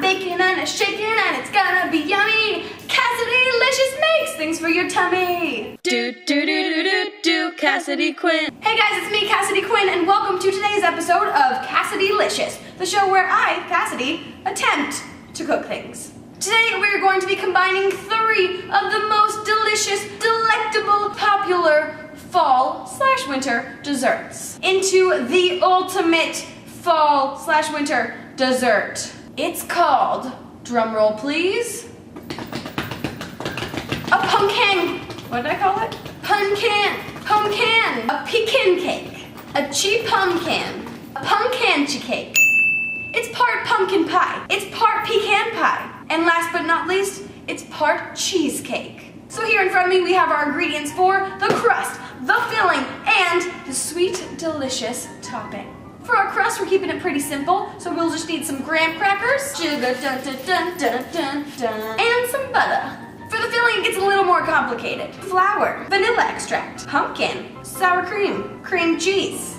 baking and it's shaking and it's gonna be yummy. Cassidelicious makes things for your tummy. Do, Cassidy Quinn. Hey guys, it's me, Cassidy Quinn, and welcome to today's episode of Cassidelicious, the show where I, Cassidy, attempt to cook things. Today we're going to be combining 3 of the most delicious, delectable, popular fall/winter desserts into the ultimate fall/winter dessert. It's called, drumroll please, a pumpkin. What did I call it? Pumpkin. A pecan cake. A cheap pumpkin. A pumpkin cake. It's part pumpkin pie. It's part pecan pie. And last but not least, it's part cheesecake. So here in front of me we have our ingredients for the crust, the filling, and the sweet, delicious topping. For our crust, we're keeping it pretty simple, so we'll just need some graham crackers, sugar, and some butter. For the filling, it gets a little more complicated. Flour, vanilla extract, pumpkin, sour cream, cream cheese.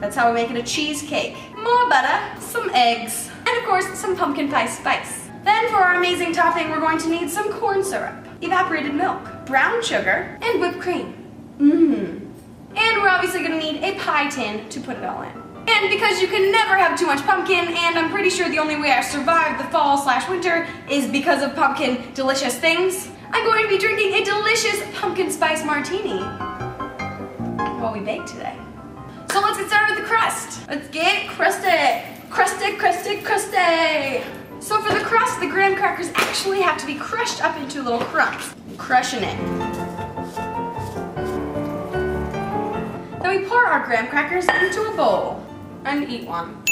That's how we make it a cheesecake. More butter, some eggs, and of course, some pumpkin pie spice. Then for our amazing topping, we're going to need some corn syrup, evaporated milk, brown sugar, and whipped cream. And we're obviously going to need a pie tin to put it all in. And because you can never have too much pumpkin, and I'm pretty sure the only way I survived the fall/winter is because of pumpkin delicious things, I'm going to be drinking a delicious pumpkin spice martini while we bake today. So let's get started with the crust. Let's get crusty. Crusty. So for the crust, the graham crackers actually have to be crushed up into little crumbs. Crushing it. Then we pour our graham crackers into a bowl and eat one.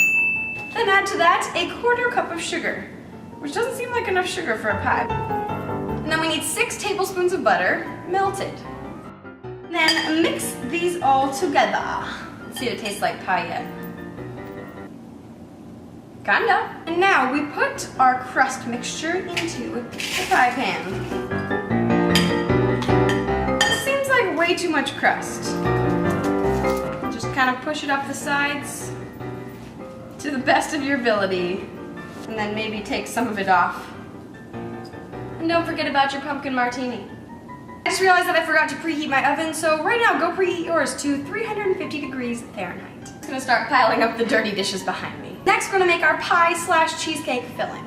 Then add to that a 1/4 cup of sugar, which doesn't seem like enough sugar for a pie. And then we need 6 tablespoons of butter, melted. Then mix these all together. Let's see if it tastes like pie yet. Kinda. And now we put our crust mixture into the pie pan. This seems like way too much crust. Just kind of push it up the sides to the best of your ability, and then maybe take some of it off. And don't forget about your pumpkin martini. I just realized that I forgot to preheat my oven, so right now go preheat yours to 350 degrees Fahrenheit. I'm just gonna start piling up the dirty dishes behind me. Next, we're gonna make our pie/cheesecake filling.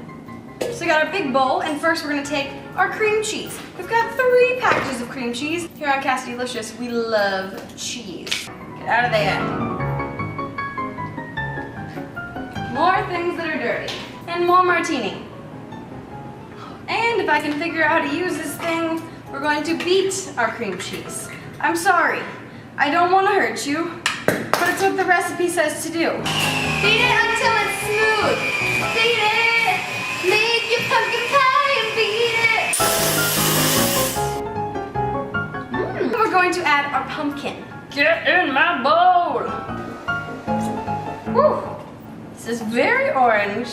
So we got our big bowl, and first we're gonna take our cream cheese. We've got 3 packages of cream cheese. Here on Cassidelicious, we love cheese. Get out of there. More things that are dirty. And more martini. And if I can figure out how to use this thing, we're going to beat our cream cheese. I'm sorry, I don't want to hurt you, but it's what the recipe says to do. Beat it until it's smooth. Beat it. Make your pumpkin pie and beat it. We're going to add our pumpkin. Get in my bowl. Woo. This is very orange.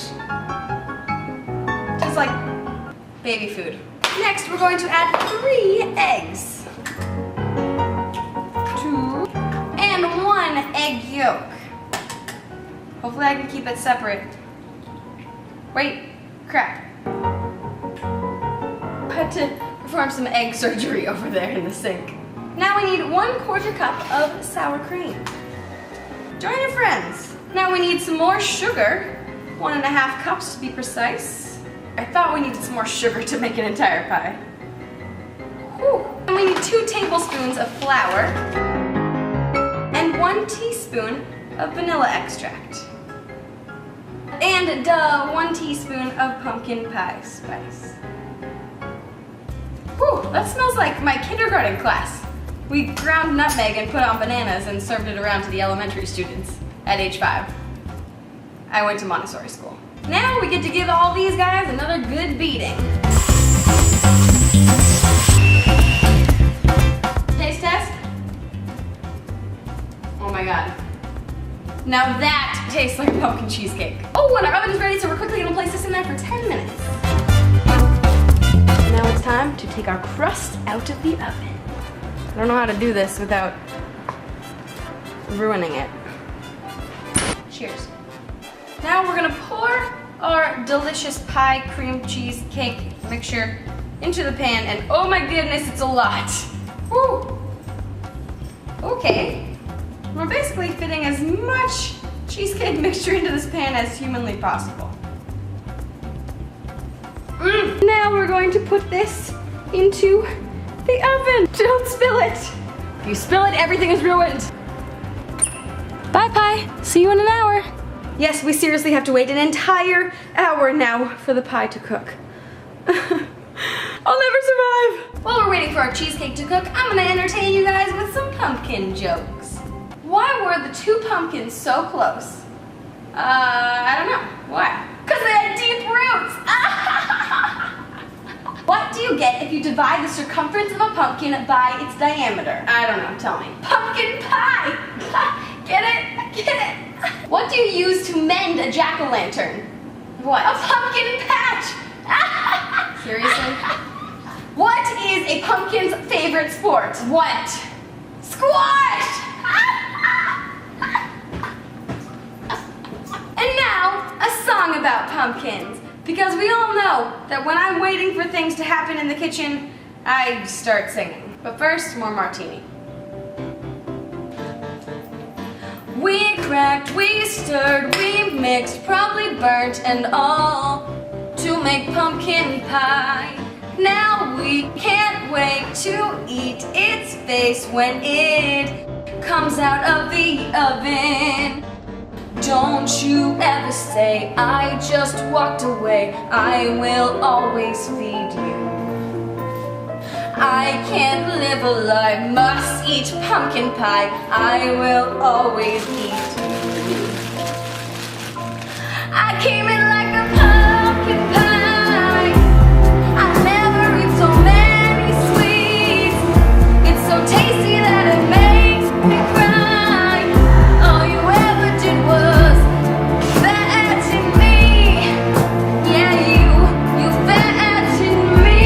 Tastes like baby food. Next, we're going to add 3 eggs. 2 and 1 egg yolk. Hopefully I can keep it separate. Wait, crap. I had to perform some egg surgery over there in the sink. Now we need 1/4 cup of sour cream. Join your friends. Now we need some more sugar, 1½ cups to be precise. I thought we needed some more sugar to make an entire pie. Whew. And we need 2 tablespoons of flour and 1 teaspoon of vanilla extract. And 1 teaspoon of pumpkin pie spice. Whew, that smells like my kindergarten class. We ground nutmeg and put on bananas and served it around to the elementary students at age 5. I went to Montessori school. Now we get to give all these guys another good beating. Taste test? Oh my god. Now that tastes like a pumpkin cheesecake. Oh, and our oven is ready, so we're quickly gonna place this in there for 10 minutes. Now it's time to take our crust out of the oven. I don't know how to do this without ruining it. Cheers. Now we're gonna pour our delicious pie cream cheese cake mixture into the pan, and oh my goodness, it's a lot. Woo. Okay, we're basically fitting as much cheesecake mixture into this pan as humanly possible. Now we're going to put this into the oven. Don't spill it. If you spill it, everything is ruined. Bye, pie. See you in an hour. Yes, we seriously have to wait an entire hour now for the pie to cook. I'll never survive. While we're waiting for our cheesecake to cook, I'm gonna entertain you guys with some pumpkin jokes. Why were the two pumpkins so close? I don't know. Why? Because they had deep roots. What do you get if you divide the circumference of a pumpkin by its diameter? I don't know, tell me. Pumpkin pie! Get it? Get it? What do you use to mend a jack-o'-lantern? What? A pumpkin patch! Seriously? What is a pumpkin's favorite sport? What? Squash! And now, a song about pumpkins. Because we all know that when I'm waiting for things to happen in the kitchen, I start singing. But first, more martini. We cracked, we stirred, we mixed, probably burnt and all to make pumpkin pie. Now we can't wait to eat its face when it comes out of the oven. Don't you ever say, I just walked away. I will always feed you. I can't live a lie, must eat pumpkin pie. I will always eat you. I came in like a pumpkin pie. I never eat so many sweets. It's so tasty that it makes me cry. All you ever did was fatten me. Yeah, you fatten me.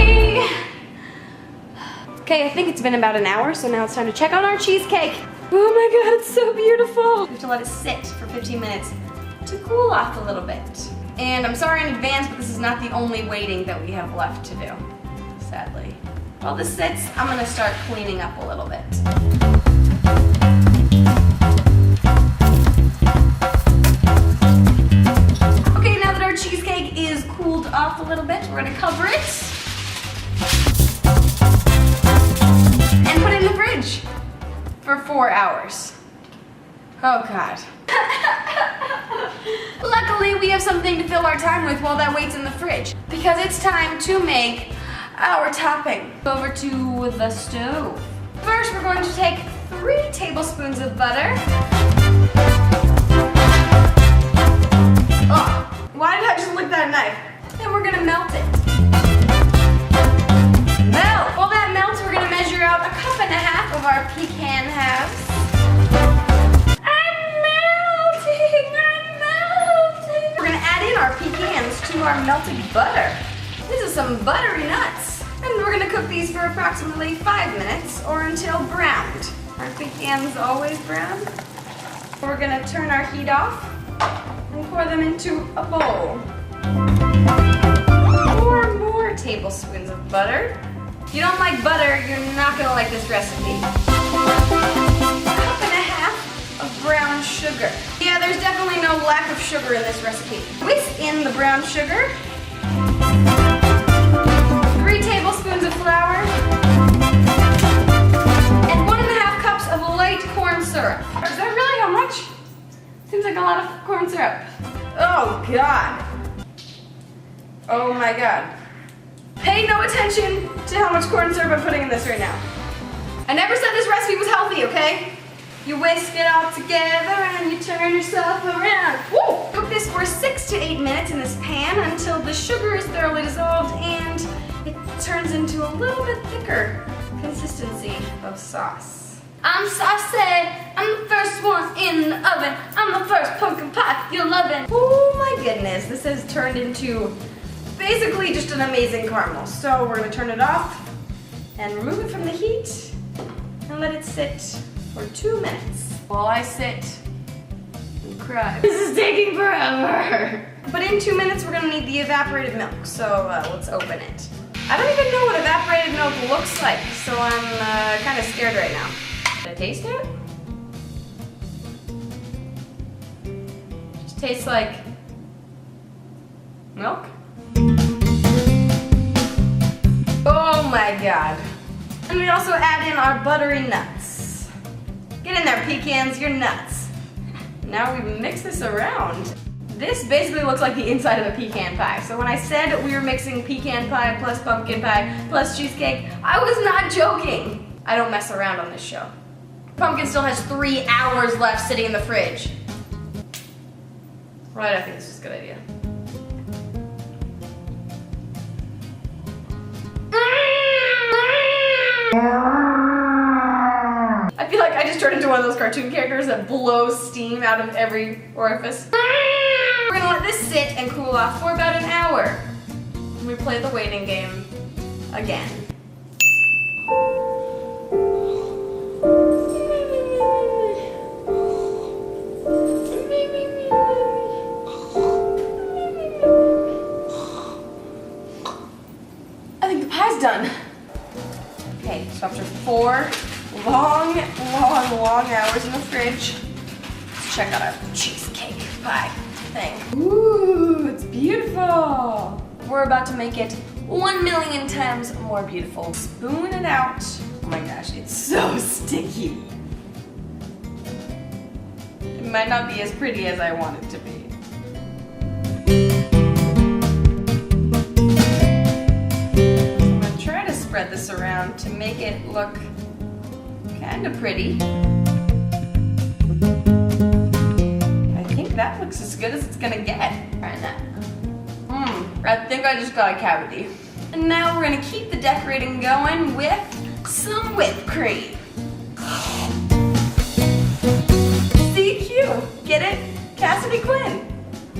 Okay, I think it's been about an hour, so now it's time to check on our cheesecake. Oh my god, it's so beautiful. We have to let it sit for 15 minutes to cool off a little bit. And I'm sorry in advance, but this is not the only waiting that we have left to do, sadly. While this sits, I'm gonna start cleaning up a little bit. Okay, now that our cheesecake is cooled off a little bit, we're gonna cover it and put it in the fridge for 4 hours. Oh God. Luckily, we have something to fill our time with while that waits in the fridge, because it's time to make our topping. Over to the stove. First, we're going to take 3 tablespoons of butter. Oh, why did I just lick that knife? Then we're gonna melt it. Melt! While that melts, we're gonna measure out 1.5 cups of our pecan halves. We're gonna add in our pecans to our melted butter. This is some buttery nuts. And we're gonna cook these for approximately 5 minutes or until browned. Are pecans always browned? We're gonna turn our heat off and pour them into a bowl. 4 more tablespoons of butter. If you don't like butter, you're not gonna like this recipe. 1.5 cups of brown sugar. Yeah, there's definitely no lack of sugar in this recipe. Whisk in the brown sugar. 3 tablespoons of flour. And 1.5 cups of light corn syrup. Is that really how much? Seems like a lot of corn syrup. Oh God. Oh my God. Pay no attention to how much corn syrup I'm putting in this right now. I never said this recipe was healthy, okay? You whisk it all together and you turn yourself around. Woo! Cook this for 6 to 8 minutes in this pan until the sugar is thoroughly dissolved and it turns into a little bit thicker consistency of sauce. I'm saucy. I'm the first one in the oven. I'm the first pumpkin pie you're loving. Oh my goodness, this has turned into basically just an amazing caramel. So we're gonna turn it off and remove it from the heat and let it sit for 2 minutes while I sit and cry. This is taking forever. But in 2 minutes, we're gonna need the evaporated milk, so let's open it. I don't even know what evaporated milk looks like, so I'm kind of scared right now. Should I taste it? Just tastes like milk. Oh my god. And we also add in our buttery nuts. Get in there, pecans, you're nuts. Now we mix this around. This basically looks like the inside of a pecan pie. So when I said we were mixing pecan pie plus pumpkin pie plus cheesecake, I was not joking. I don't mess around on this show. Pumpkin still has 3 hours left sitting in the fridge. Right, I think this is a good idea. I feel like I just turned into one of those cartoon characters that blows steam out of every orifice. We're gonna let this sit and cool off for about an hour. And we play the waiting game again. I think the pie's done. Okay, so after 4 long hours in the fridge, let's check out our cheesecake pie thing. Ooh, it's beautiful. We're about to make it 1,000,000 times more beautiful. Spoon it out. Oh my gosh, it's so sticky. It might not be as pretty as I want it to be. I'm gonna try to spread this around to make it look kind of pretty. I think that looks as good as it's gonna get. Try that. I think I just got a cavity. And now we're gonna keep the decorating going with some whipped cream. CQ, get it? Cassidy Quinn.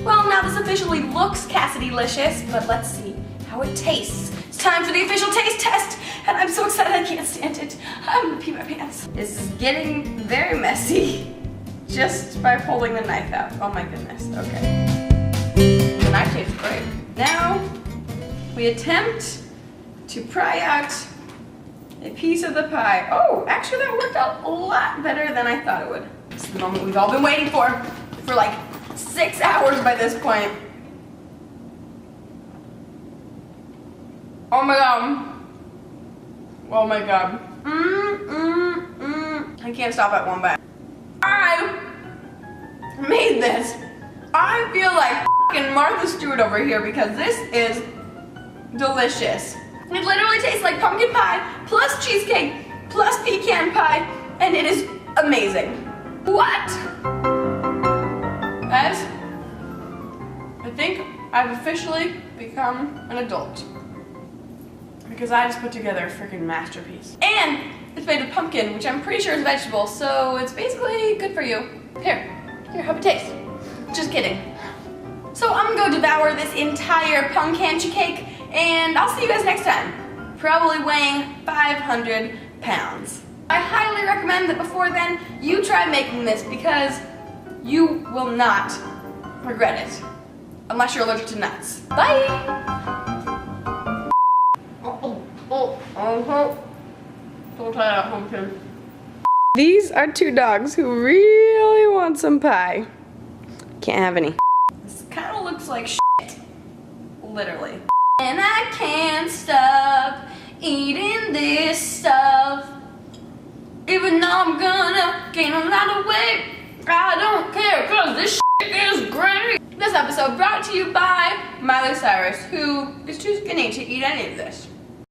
Well, now this officially looks Cassidelicious, but let's see how it tastes. It's time for the official taste test, and I'm so excited I can't stand it. I'm gonna pee my pants. This is getting very messy just by pulling the knife out. Oh my goodness, okay. The knife tastes great. Now, we attempt to pry out a piece of the pie. Oh, actually that worked out a lot better than I thought it would. This is the moment we've all been waiting for like 6 hours by this point. Oh my god. Oh my god. I can't stop at one bite. I made this. I feel like fucking Martha Stewart over here because this is delicious. It literally tastes like pumpkin pie plus cheesecake plus pecan pie, and it is amazing. What? Guys, I think I've officially become an adult because I just put together a freaking masterpiece. And it's made of pumpkin, which I'm pretty sure is a vegetable, so it's basically good for you. Here, have a taste. Just kidding. So I'm gonna go devour this entire pumpkin cake, and I'll see you guys next time. Probably weighing 500 pounds. I highly recommend that before then, you try making this because you will not regret it. Unless you're allergic to nuts. Bye! Don't try that pumpkin. These are 2 dogs who really want some pie. Can't have any. This kind of looks like shit. Literally. And I can't stop eating this stuff. Even though I'm gonna gain a lot of weight, I don't care because this shit is great. This episode brought to you by Miley Cyrus, who is too skinny to eat any of this.